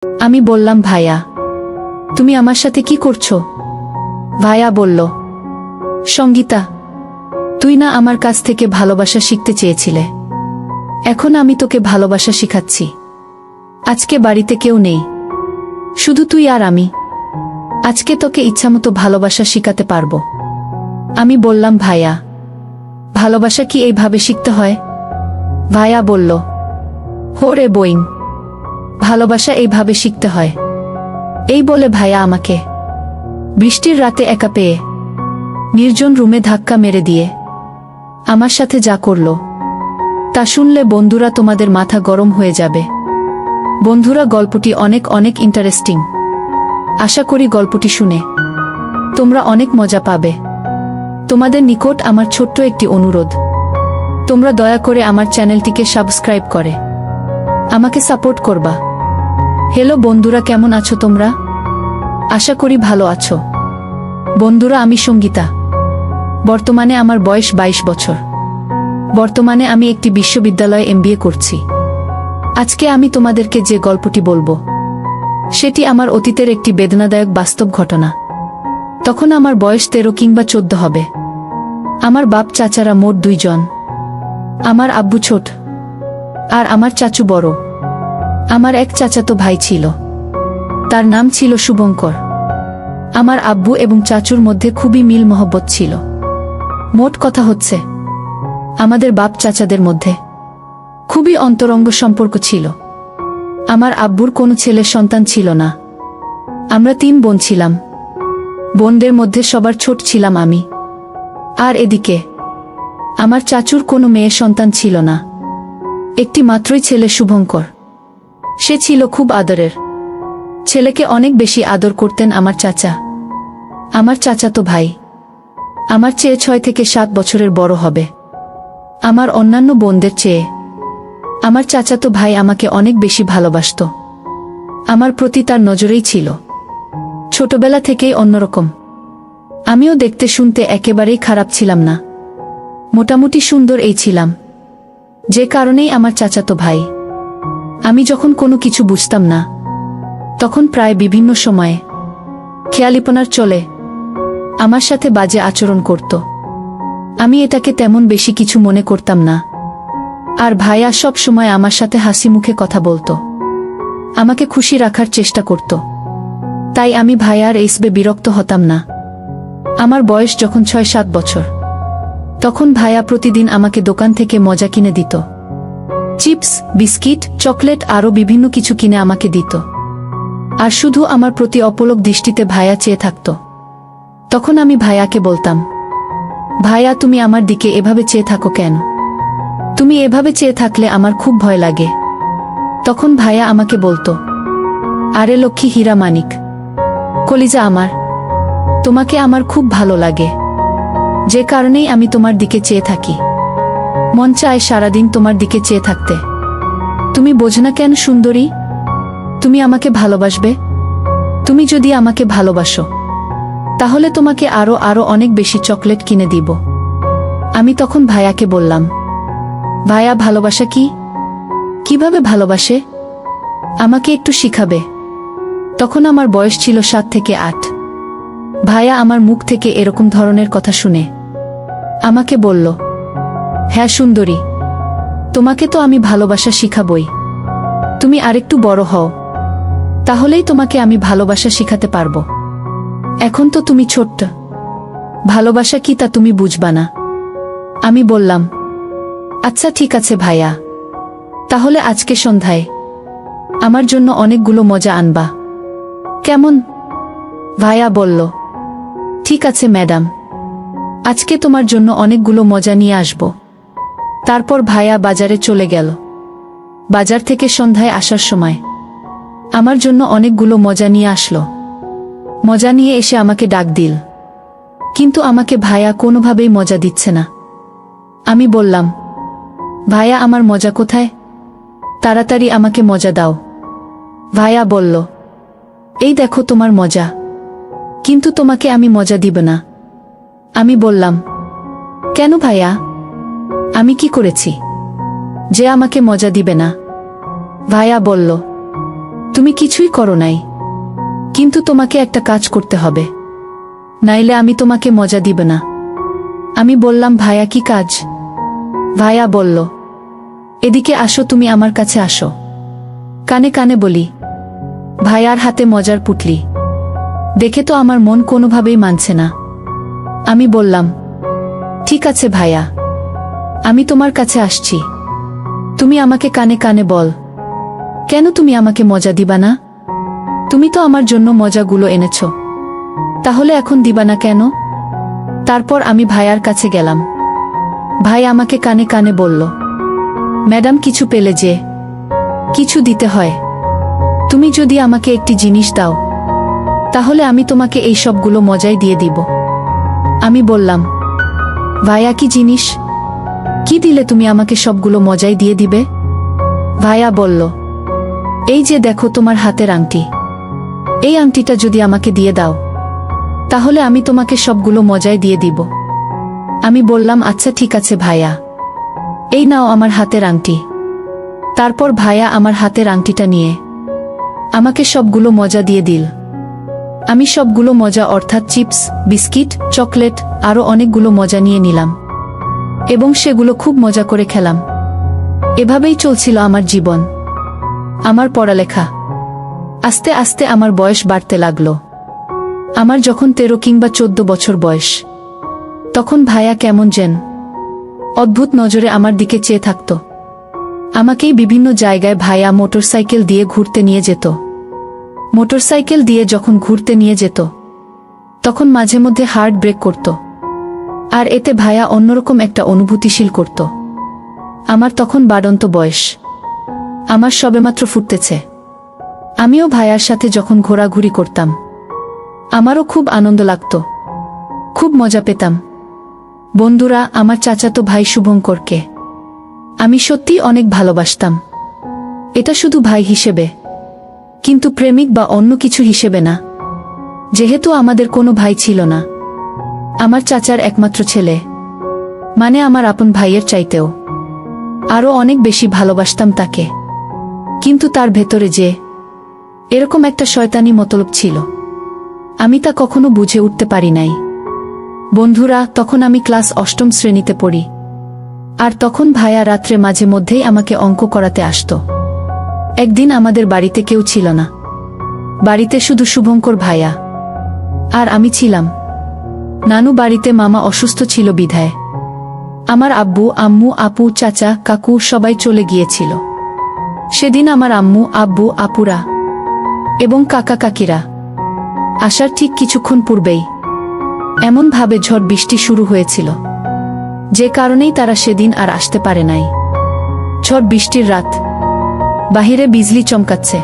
আমি বললাম, ভাইয়া তুমি আমার সাথে কি করছো? ভাইয়া বলল, সঙ্গীতা, তুই না আমার কাছ থেকে ভালোবাসা শিখতে চেয়েছিলে, এখন আমি তোকে ভালোবাসা শিখাচ্ছি। আজকে বাড়িতে কেউ নেই, শুধু তুই আর আমি। আজকে তোকে ইচ্ছামতো ভালোবাসা শিখাতে পারবো। আমি বললাম, ভাইয়া ভালোবাসা কি এইভাবে শিখতে হয়? ভাইয়া বলল, হোরে বইন, ভালোবাসা এইভাবে শিখতে হয়। এই বলে ভাইয়া আমাকে বৃষ্টির রাতে একা পেয়ে নির্জন রুমে ধাক্কা মেরে দিয়ে আমার সাথে যা করলো তা শুনলে বন্ধুরা তোমাদের মাথা গরম হয়ে যাবে। বন্ধুরা, গল্পটি অনেক অনেক ইন্টারেস্টিং। আশা করি গল্পটি শুনে তোমরা অনেক মজা পাবে। তোমাদের নিকট আমার ছোট্ট একটি অনুরোধ, তোমরা দয়া করে আমার চ্যানেলটিকে সাবস্ক্রাইব করে আমাকে সাপোর্ট করবা। হ্যালো বন্ধুরা, কেমন আছো তোমরা? আশা করি ভালো আছো। বন্ধুরা, আমি সঙ্গীতা। বর্তমানে আমার বয়স 22 বছর। বর্তমানে আমি একটি বিশ্ববিদ্যালয়ে MBA করছি। আজকে আমি তোমাদেরকে যে গল্পটি বলবো সেটি আমার অতীতের একটি বেদনাদায়ক বাস্তব ঘটনা। তখন আমার বয়স 13 কিংবা 14 হবে। আমার বাপ চাচারা মোট 2 জন। আমার আব্বু ছোট আর আমার চাচু বড়। আমার এক চাচাতো ভাই ছিল, তার নাম ছিল শুভঙ্কর। আমার আব্বু এবং চাচুর মধ্যে খুবই মিল মহব্বত ছিল। মোট কথা হচ্ছে, আমাদের বাপ চাচাদের মধ্যে খুবই অন্তরঙ্গ সম্পর্ক ছিল। আমার আব্বুর কোনো ছেলের সন্তান ছিল না। আমরা 3 বোন ছিলাম। বোনদের মধ্যে সবার ছোট ছিলাম আমি। আর এদিকে আমার চাচুর কোনো মেয়ে সন্তান ছিল না। একটি মাত্রই ছেলে শুভঙ্কর। সে ছিল খুব আদরের। ছেলেকে অনেক বেশি আদর করতেন আমার চাচা। আমার চাচাতো ভাই আমার চেয়ে 6 থেকে 7 বছরের বড় হবে। আমার অন্যান্য বোনদের চেয়ে আমার চাচাতো ভাই আমাকে অনেক বেশি ভালোবাসত। আমার প্রতি তার নজরেই ছিল। ছোটবেলা থেকেই অন্যরকম। আমিও দেখতে শুনতে একেবারেই খারাপ ছিলাম না, মোটামুটি সুন্দর এই ছিলাম। যে কারণেই আমার চাচাতো ভাই, আমি যখন কোনো কিছু বুঝতাম না তখন প্রায় বিভিন্ন সময়ে খেয়ালিপনার চলে আমার সাথে বাজে আচরণ করত। আমি এটাকে তেমন বেশি কিছু মনে করতাম না। আর ভাইয়া সব সময় আমার সাথে হাসি মুখে কথা বলতো, আমাকে খুশি রাখার চেষ্টা করত। তাই আমি ভাইয়ার এইসবে বিরক্ত হতাম না। আমার বয়স যখন 6-7 বছর, তখন ভাইয়া প্রতিদিন আমাকে দোকান থেকে মজা কিনে দিত। চিপস, বিস্কিট, চকলেট আরও বিভিন্ন কিছু কিনে আমাকে দিত। আর শুধু আমার প্রতি অপলক দৃষ্টিতে ভাইয়া চেয়ে থাকত। তখন আমি ভাইয়াকে বলতাম, ভাইয়া তুমি আমার দিকে এভাবে চেয়ে থাকো কেন? তুমি এভাবে চেয়ে থাকলে আমার খুব ভয় লাগে। তখন ভাইয়া আমাকে বলতো, আরে লক্ষ্মী হীরা মানিক, কলিজা আমার, তোমাকে আমার খুব ভালো লাগে। যে কারণেই আমি তোমার দিকে চেয়ে থাকি। মন চায় সারাদিন তোমার দিকে চেয়ে থাকতে। তুমি বোঝো না কেন সুন্দরী? তুমি আমাকে ভালোবাসবে। তুমি যদি আমাকে ভালোবাসো তাহলে তোমাকে আরো আরো অনেক বেশি চকলেট কিনে দিব। আমি তখন ভাইয়াকে বললাম, ভাইয়া ভালোবাসা কি? কিভাবে ভালোবাসে? আমাকে একটু শিখাবে। তখন আমার বয়স ছিল 7 থেকে 8। ভাইয়া আমার মুখ থেকে এরকম ধরনের কথা শুনে আমাকে বলল, হ্যাঁ সুন্দরী, তোমাকে তো আমি ভালোবাসা শিখাবই। তুমি আরেকটু বড় হও, তাহলেই তোমাকে আমি ভালোবাসা শিখাতে পারবো। এখন তো তুমি ছোট্ট, ভালোবাসা কি তা তুমি বুঝবা না। আমি বললাম, আচ্ছা ঠিক আছে ভাইয়া, তাহলে আজকে সন্ধ্যায় আমার জন্য অনেকগুলো মজা আনবা, কেমন? ভাইয়া বলল, ঠিক আছে ম্যাডাম, আজকে তোমার জন্য অনেকগুলো মজা নিয়ে আসব। তারপর ভাইয়া বাজারে চলে গেল। বাজার থেকে সন্ধ্যায় আসার সময় আমার জন্য অনেকগুলো মজা নিয়ে আসলো। মজা নিয়ে এসে আমাকে ডাক দিল, কিন্তু আমাকে ভাইয়া কোনোভাবেই মজা দিচ্ছে না। আমি বললাম, ভাইয়া আমার মজা কোথায়? তাড়াতাড়ি আমাকে মজা দাও। ভাইয়া বলল, এই দেখো তোমার মজা, কিন্তু তোমাকে আমি মজা দিব না। আমি বললাম, কেন ভাইয়া? আমি কি করেছি যে আমাকে মজা দিবে না? ভাইয়া বলল, তুমি কিছুই করো নাই, কিন্তু তোমাকে একটা কাজ করতে হবে, নাইলে আমি তোমাকে মজা দিব না। আমি বললাম, ভাইয়া কি কাজ? ভাইয়া বলল, এদিকে আসো, তুমি আমার কাছে আসো। কানে কানে বলি, ভাইয়ার হাতে মজার পুটলি দেখে তো আমার মন কোনোভাবেই মানছে না। আমি বললাম, ঠিক আছে ভাইয়া, আমি তোমার কাছে আসছি। তুমি আমাকে কানে কানে বল, কেন তুমি আমাকে মজা দিবা না? তুমি তো আমার জন্য মজাগুলো এনেছ, তাহলে এখন দিবা না কেন? তারপর আমি ভাইয়ার কাছে গেলাম। ভাই আমাকে কানে কানে বলল, ম্যাডাম, কিছু পেলে যে কিছু দিতে হয়। তুমি যদি আমাকে একটি জিনিস দাও, তাহলে আমি তোমাকে এই সবগুলো মজাই দিয়ে দিব। আমি বললাম, ভাইয়া কি জিনিস? কি দিলে তুমি আমাকে সবগুলো মজাই দিয়ে দিবে? ভাইয়া বলল, এই যে দেখো তোমার হাতের আংটি, এই আংটিটা যদি আমাকে দিয়ে দাও, তাহলে আমি তোমাকে সবগুলো মজাই দিয়ে দিব। আমি বললাম, আচ্ছা ঠিক আছে ভাইয়া, এই নাও আমার হাতের আংটি। তারপর ভাইয়া আমার হাতের আংটিটা নিয়ে আমাকে সবগুলো মজা দিয়ে দিল। আমি সবগুলো মজা অর্থাৎ চিপস, বিস্কিট, চকলেট আরও অনেকগুলো মজা নিয়ে নিলাম এবং সেগুলো খুব মজা করে খেলাম। এভাবেই চলছিল আমার জীবন, আমার পড়ালেখা। আস্তে আস্তে আমার বয়স বাড়তে লাগলো। আমার যখন 13 কিংবা 14 বছর বয়স, তখন ভাইয়া কেমন যেন অদ্ভুত নজরে আমার দিকে চেয়ে থাকত। আমাকেই বিভিন্ন জায়গায় ভাইয়া মোটরসাইকেল দিয়ে ঘুরতে নিয়ে যেত। মোটরসাইকেল দিয়ে যখন ঘুরতে নিয়ে যেত, তখন মাঝে মধ্যে হার্ট ব্রেক করত, আর এতে ভাইয়া অন্যরকম একটা অনুভূতিশীল করত। আমার তখন বাড়ন্ত বয়স, আমার সবেমাত্র ফুটতেছে। আমিও ভাইয়ার সাথে যখন ঘোরাঘুরি করতাম, আমারও খুব আনন্দ লাগত, খুব মজা পেতাম। বন্ধুরা, আমার চাচাতো ভাই শুভঙ্করকে আমি সত্যি অনেক ভালোবাসতাম। এটা শুধু ভাই হিসেবে, কিন্তু প্রেমিক বা অন্য কিছু হিসেবে না। যেহেতু আমাদের কোনো ভাই ছিল না, আমার চাচার একমাত্র ছেলে, মানে আমার আপন ভাইয়ের চাইতেও আরও অনেক বেশি ভালোবাসতাম তাকে। কিন্তু তার ভেতরে যে এরকম একটা শয়তানি মতলব ছিল, আমি তা কখনো বুঝে উঠতে পারি নাই। বন্ধুরা, তখন আমি ক্লাস 8ম শ্রেণীতে পড়ি, আর তখন ভাইয়া রাত্রে মাঝে মধ্যেই আমাকে অঙ্ক করাতে আসতো। একদিন আমাদের বাড়িতে কেউ ছিল না, বাড়িতে শুধু শুভঙ্কর ভাইয়া আর আমি ছিলাম। নানু বাড়িতে, মামা অসুস্থ ছিল বিধায় আমার আব্বু, আম্মু, আপু, চাচা, কাকু সবাই চলে গিয়েছিল। সেদিন আমার আম্মু, আব্বু, আপুরা এবং কাকা কাকিরা আসার ঠিক কিছুক্ষণ পূর্বেই এমনভাবে ঝড় বৃষ্টি শুরু হয়েছিল, যে কারণেই তারা সেদিন আর আসতে পারে নাই। ঝড় বৃষ্টির রাত, বাহিরে বিজলি চমকাচ্ছে,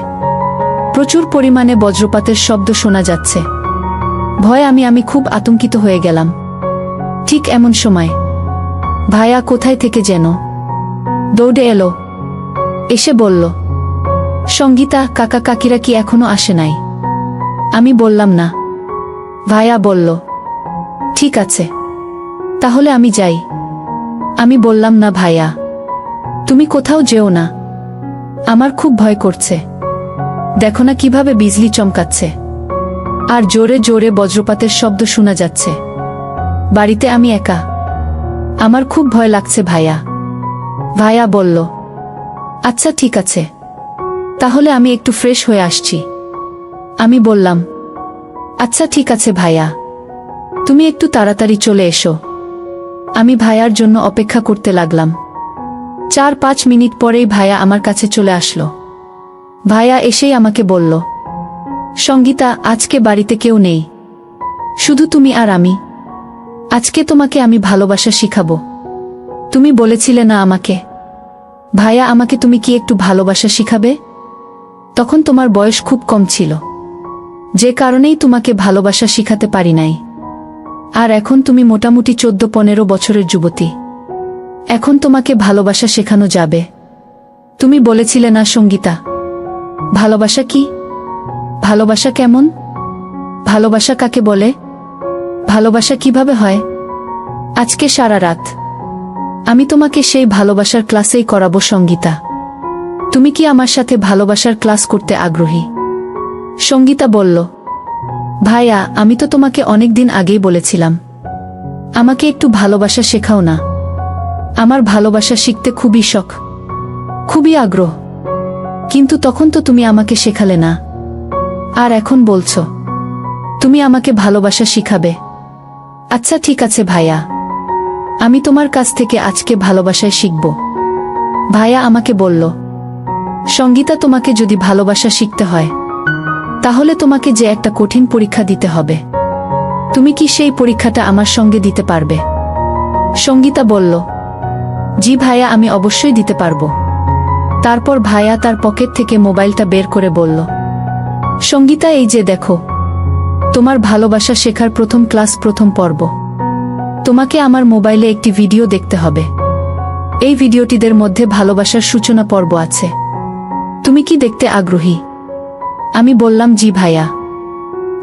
প্রচুর পরিমাণে বজ্রপাতের শব্দ শোনা যাচ্ছে। ভয়ে আমি খুব আতঙ্কিত হয়ে গেলাম। ঠিক এমন সময় ভাইয়া কোথায় থেকে যেন দৌড়ে এলো, এসে বলল, সঙ্গীতা, কাকা কাকিরা কি এখনো আসে নাই? আমি বললাম না। ভাইয়া বলল, ঠিক আছে, তাহলে আমি যাই। আমি বললাম, না ভাইয়া, তুমি কোথাও যেও না, আমার খুব ভয় করছে। দেখো না কিভাবে বিজলি চমকাচ্ছে, আর জোরে জোরে বজ্রপাতের শব্দ শোনা যাচ্ছে। বাড়িতে আমি একা, আমার খুব ভয় লাগছে ভাইয়া। ভাইয়া বলল, আচ্ছা ঠিক আছে, তাহলে আমি একটু ফ্রেশ হয়ে আসছি। আমি বললাম, আচ্ছা ঠিক আছে ভাইয়া, তুমি একটু তাড়াতাড়ি চলে এসো। আমি ভাইয়ার জন্য অপেক্ষা করতে লাগলাম। 4-5 মিনিট পরেই ভাইয়া আমার কাছে চলে আসলো। ভাইয়া এসেই আমাকে বলল, সঙ্গীতা, আজকে বাড়িতে কেউ নেই, শুধু তুমি আর আমি। আজকে তোমাকে আমি ভালোবাসা শিখাবো। তুমি বলেছিলে না আমাকে, ভাইয়া, আমাকে তুমি কি একটু ভালোবাসা শিখাবে? তখন তোমার বয়স খুব কম ছিল, যে কারণেই তোমাকে ভালোবাসা শিখাতে পারি নাই। আর এখন তুমি মোটামুটি 14-15 বছরের যুবতী, এখন তোমাকে ভালোবাসা শেখানো যাবে। তুমি বলেছিলে না সঙ্গীতা, ভালোবাসা কি? ভালোবাসা কেমন? ভালোবাসা কাকে বলে? ভালোবাসা কিভাবে হয়? আজকে সারা রাত আমি তোমাকে সেই ভালোবাসার ক্লাসেই করাবো সঙ্গীতা। তুমি কি আমার সাথে ভালোবাসার ক্লাস করতে আগ্রহী? সঙ্গীতা বলল, ভাইয়া, আমি তো তোমাকে অনেক দিন আগেই বলেছিলাম আমাকে একটু ভালোবাসা শেখাও না। আমার ভালোবাসা শিখতে খুবই শখ, খুবই আগ্রহ, কিন্তু তখন তো তুমি আমাকে শেখালে না, আর এখন বলছো তুমি আমাকে ভালোবাসা শিখাবে। আচ্ছা ঠিক আছে ভাইয়া, আমি তোমার কাছ থেকে আজকে ভালোবাসায় শিখব। ভাইয়া আমাকে বলল, সঙ্গীতা, তোমাকে যদি ভালোবাসা শিখতে হয় তাহলে তোমাকে যে একটা কঠিন পরীক্ষা দিতে হবে। তুমি কি সেই পরীক্ষাটা আমার সঙ্গে দিতে পারবে? সঙ্গীতা বলল, জি ভাইয়া, আমি অবশ্যই দিতে পারবো। তারপর ভাইয়া তার পকেট থেকে মোবাইলটা বের করে বলল, সঙ্গীতা, এই যে দেখো, তোমার ভালোবাসা শেখার প্রথম ক্লাস, প্রথম পর্ব। তোমাকে আমার মোবাইলে একটি ভিডিও দেখতে হবে। এই ভিডিওটিদের মধ্যে ভালোবাসার সূচনা পর্ব আছে। তুমি কি দেখতে আগ্রহী? আমি বললাম, জি ভাইয়া,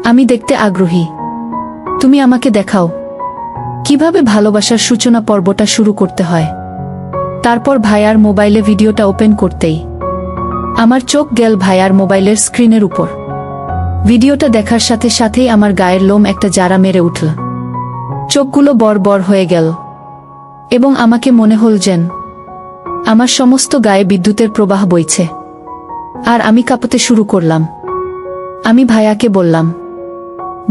আমি দেখতে আগ্রহী। তুমি আমাকে দেখাও কিভাবে ভালোবাসার সূচনা পর্বটা শুরু করতে হয়। তারপর ভাইয়ার মোবাইলে ভিডিওটা ওপেন করতেই আমার চোখ গেল ভাইয়ার মোবাইলের স্ক্রিনের উপর। ভিডিওটা দেখার সাথে সাথেই আমার গায়ের লোম একটা জারা মেরে উঠল, চোখগুলো বড় বড় হয়ে গেল এবং আমাকে মনে হল যেন আমার সমস্ত গায়ে বিদ্যুতের প্রবাহ বইছে, আর আমি কাঁপতে শুরু করলাম। আমি ভাইয়াকে বললাম,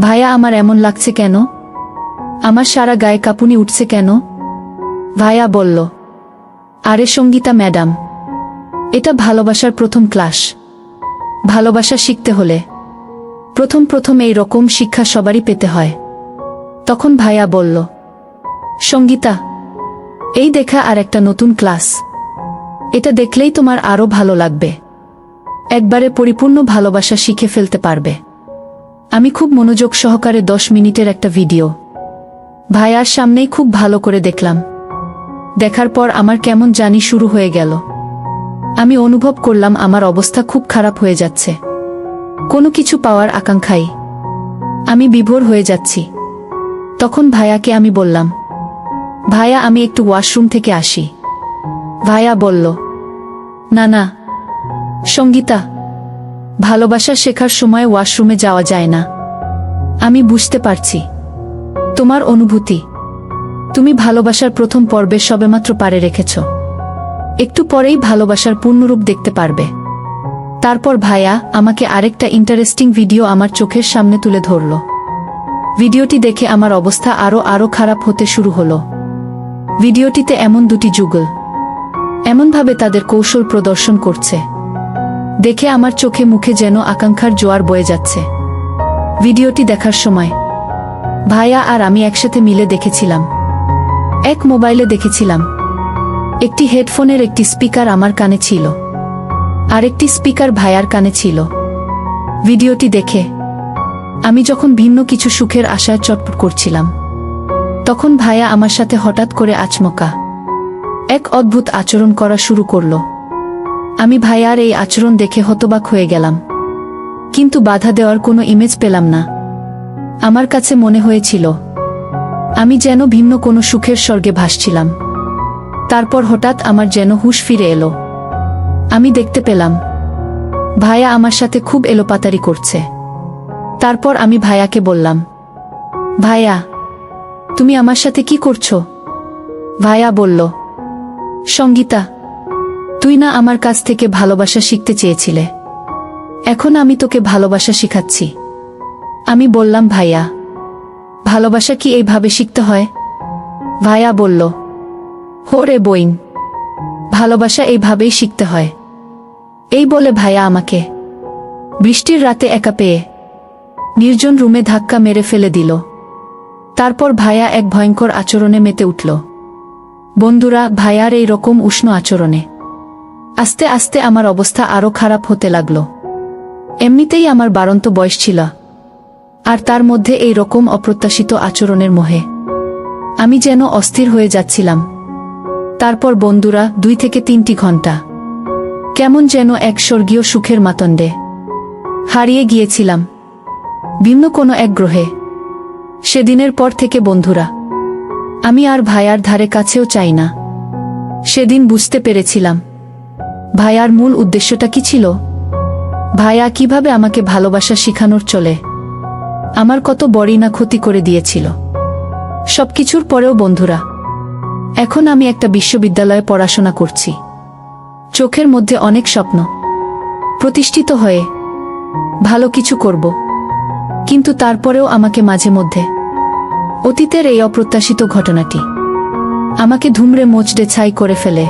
ভাইয়া, আমার এমন লাগছে কেন? আমার সারা গায়ে কাঁপুনি উঠছে কেন? ভাইয়া বলল, আরে সঙ্গীতা ম্যাডাম, এটা ভালোবাসার প্রথম ক্লাস। ভালোবাসা শিখতে হলে প্রথম এই রকম শিক্ষা সবারই পেতে হয়। তখন ভাইয়া বলল, সঙ্গীতা, এই দেখা আর একটা নতুন ক্লাস। এটা দেখলেই তোমার আরো ভালো লাগবে। একবারে পরিপূর্ণ ভালোবাসা শিখে ফেলতে পারবে। আমি খুব মনোযোগ সহকারে 10 মিনিটের একটা ভিডিও ভাইয়ার সামনেই খুব ভালো করে দেখলাম। দেখার পর আমার কেমন জানি শুরু হয়ে গেল। আমি অনুভব করলাম আমার অবস্থা খুব খারাপ হয়ে যাচ্ছে। কোনো কিছু পাওয়ার আকাঙ্ক্ষায় আমি বিভোর হয়ে যাচ্ছি। তখন ভাইয়াকে আমি বললাম, ভাইয়া, আমি একটু ওয়াশরুম থেকে আসি। ভাইয়া বলল, না না সঙ্গীতা, ভালোবাসা শেখার সময় ওয়াশরুমে যাওয়া যায় না। আমি বুঝতে পারছি তোমার অনুভূতি। তুমি ভালোবাসার প্রথম পর্বে সবেমাত্র পারে রেখেছ। একটু পরেই ভালোবাসার পূর্ণরূপ দেখতে পারবে। তারপর ভাইয়া আমাকে আরেকটা ইন্টারেস্টিং ভিডিও আমার চোখের সামনে তুলে ধরল। ভিডিওটি দেখে আমার অবস্থা আরো খারাপ হতে শুরু হলো। ভিডিওটিতে এমন দুটি যুগল এমনভাবে তাদের কৌশল প্রদর্শন করছে, দেখে আমার চোখে মুখে যেন আকাঙ্ক্ষার জোয়ার বয়ে যাচ্ছে। ভিডিওটি দেখার সময় ভাইয়া আর আমি একসাথে মিলে দেখেছিলাম। এক মোবাইলে দেখেছিলাম। একটি হেডফোনের একটি স্পিকার আমার কানে ছিল, আরেকটি স্পিকার ভাইয়ার কানে ছিল। ভিডিওটি দেখে আমি যখন ভিন্ন কিছু সুখের আশায় চটপট করছিলাম, তখন ভাইয়া আমার সাথে হঠাৎ করে আচমকা এক অদ্ভুত আচরণ করা শুরু করল। আমি ভাইয়ার এই আচরণ দেখে হতবাক হয়ে গেলাম, কিন্তু বাধা দেওয়ার কোনো ইমেজ পেলাম না। আমার কাছে মনে হয়েছিল আমি যেন ভিন্ন কোনো সুখের স্বর্গে ভাসছিলাম। তারপর হঠাৎ আমার যেন হুঁশ ফিরে এলো। আমি দেখতে পেলাম ভাইয়া আমার সাথে খুব এলোপাতারি করছে। তারপর আমি ভাইয়াকে বললাম, ভাইয়া, তুমি আমার সাথে কি করছো? ভাইয়া বলল, সঙ্গীতা, তুই না আমার কাছ থেকে ভালোবাসা শিখতে চেয়েছিলে, এখন আমি তোকে ভালোবাসা শিখাচ্ছি। আমি বললাম, ভাইয়া, ভালোবাসা কি এইভাবে শিখতে হয়? ভাইয়া বলল, হোরে বইন, ভালোবাসা এইভাবেই শিখতে হয়। এই বলে ভাইয়া আমাকে বৃষ্টির রাতে একা পেয়ে নির্জন রুমে ধাক্কা মেরে ফেলে দিল। তারপর ভাইয়া এক ভয়ঙ্কর আচরণে মেতে উঠল। বন্ধুরা, ভাইয়ার এই রকম উষ্ণ আচরণে আস্তে আস্তে আমার অবস্থা আরো খারাপ হতে লাগল। এমনিতেই আমার বাড়ন্ত বয়স ছিল, আর তার মধ্যে এই রকম অপ্রত্যাশিত আচরণের মোহে আমি যেন অস্থির হয়ে যাচ্ছিলাম। তারপর বন্ধুরা, 2 থেকে 3টি ঘন্টা কেমন যেন এক স্বর্গীয় সুখের মাতণ্ডে হারিয়ে গিয়েছিলাম, ভিন্ন কোনো এক গ্রহে। সেদিনের পর থেকে বন্ধুরা, আমি আর ভাইয়ার ধারে কাছেও চাই না। সেদিন বুঝতে পেরেছিলাম ভাইয়ার মূল উদ্দেশ্যটা কি ছিল? ভাইয়া কিভাবে আমাকে ভালোবাসা শিখানোর চলে আমার কত বড়ই না ক্ষতি করে দিয়েছিল। সবকিছুর পরেও বন্ধুরা, এখন আমি একটা বিশ্ববিদ্যালয়ে পড়াশোনা করছি। চোখের মধ্যে অনেক স্বপ্ন, প্রতিষ্ঠিত হয়ে ভালো কিছু করব। কিন্তু তারপরেও আমাকে মাঝে মধ্যে অতীতের এই অপ্রত্যাশিত ঘটনাটি আমাকে ধুমড়ে মোচড়ে ছাই করে ফেলে।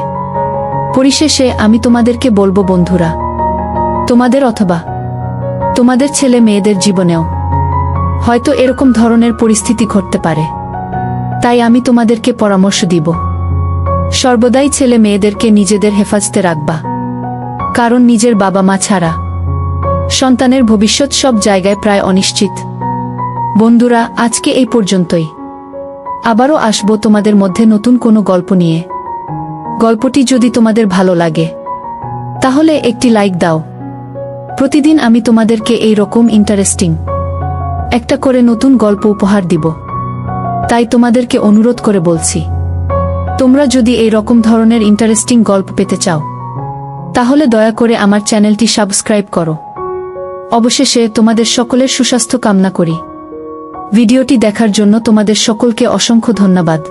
পরিশেষে আমি তোমাদেরকে বলবো বন্ধুরা, তোমাদের অথবা তোমাদের ছেলে মেয়েদের জীবনেও হয়তো এরকম ধরনের পরিস্থিতি ঘটতে পারে। তাই আমি তোমাদেরকে পরামর্শ দিব, সর্বদাই ছেলে মেয়েদেরকে নিজেদের হেফাজতে রাখবা। কারণ নিজের বাবা মা ছাড়া সন্তানের ভবিষ্যৎ সব জায়গায় প্রায় অনিশ্চিত। বন্ধুরা, আজকে এই পর্যন্তই। আবারও আসবো তোমাদের মধ্যে নতুন কোনো গল্প নিয়ে। গল্পটি যদি তোমাদের ভালো লাগে তাহলে একটি লাইক দাও। প্রতিদিন আমি তোমাদেরকে এই রকম ইন্টারেস্টিং একটা করে নতুন গল্প উপহার দিব। তাই তোমাদেরকে অনুরোধ করে বলছি, তোমরা যদি এই রকম ধরনের ইন্টারেস্টিং গল্প পেতে চাও তাহলে দয়া করে আমার চ্যানেলটি সাবস্ক্রাইব করো। অবশেষে তোমাদের সকলের সুস্বাস্থ্য কামনা করি। ভিডিওটি দেখার জন্য তোমাদের সকলকে অসংখ্য ধন্যবাদ।